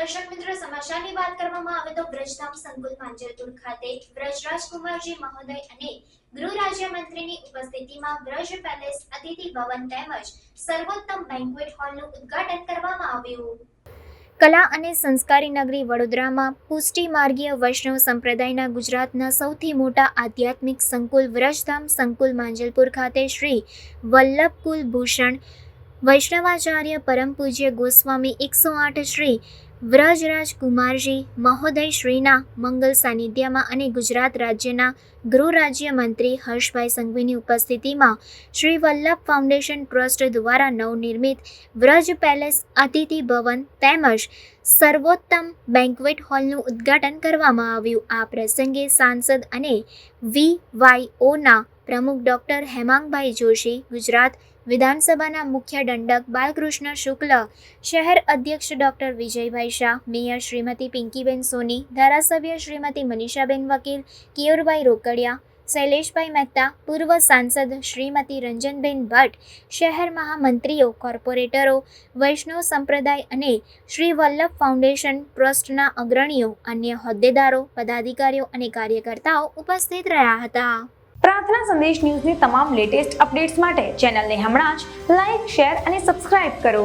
દર્શક મિત્રો, સમાચારની વાત કરવામાં આવે તો વ્રજધામ સંકુલ માંજલપુર ખાતે વ્રજરાજકુમારજી મહોદય અને ગૃહ રાજ્યમંત્રીની ઉપસ્થિતિમાં વ્રજ પેલેસ અતિથિ ભવન તેમજ સર્વોત્તમ બેન્ક્વેટ હોલનું ઉદ્ઘાટન કરવામાં આવ્યું। કલા અને સંસ્કારી નગરી વડોદરામાં પુષ્ટિ માર્ગીય વૈષ્ણવ સંપ્રદાયના ગુજરાતના સૌથી મોટા આધ્યાત્મિક સંકુલ વ્રજધામ સંકુલ માંજલપુર ખાતે શ્રી વલ્લભ કુલભૂષણ વૈષ્ણવાચાર્ય પરમ પૂજ્ય ગોસ્વામી 108 શ્રી વ્રજરાજકુમારજી મહોદય શ્રીના મંગલ સાનિધ્યમાં અને ગુજરાત રાજ્યના ગૃહ રાજ્યમંત્રી હર્ષભાઈ સંઘવીની ઉપસ્થિતિમાં શ્રી વલ્લભ ફાઉન્ડેશન ટ્રસ્ટ દ્વારા નવનિર્મિત વ્રજ પેલેસ અતિથિ ભવન તેમજ સર્વોત્તમ બેન્ક્વેટ હોલનું ઉદ્ઘાટન કરવામાં આવ્યું। આ પ્રસંગે સાંસદ અને VYOના પ્રમુખ ડોક્ટર હેમાંગભાઈ જોશી, ગુજરાત વિધાનસભાના મુખ્ય દંડક બાલકૃષ્ણ શુક્લ, શહેર અધ્યક્ષ ડોક્ટર વિજયભાઈ શાહ, મેયર શ્રીમતી પિંકીબેન સોની, ધારાસભ્ય શ્રીમતી મનીષાબેન વકીલ, કિયોરભાઈ રોકડિયા, શૈલેષભાઈ મહેતા, પૂર્વ સાંસદ શ્રીમતી રંજનબેન ભટ્ટ, શહેર મહામંત્રીઓ, કોર્પોરેટરો, વૈષ્ણવ સંપ્રદાય અને શ્રી વલ્લભ ફાઉન્ડેશન ટ્રસ્ટના અગ્રણીઓ, અન્ય હોદ્દેદારો, પદાધિકારીઓ અને કાર્યકર્તાઓ ઉપસ્થિત રહ્યા હતા। પ્રાર્થના સંદેશ ન્યૂઝની તમામ લેટેસ્ટ અપડેટ્સ માટે ચેનલને હમણાં જ લાઈક, શેર અને સબસ્ક્રાઇબ કરો।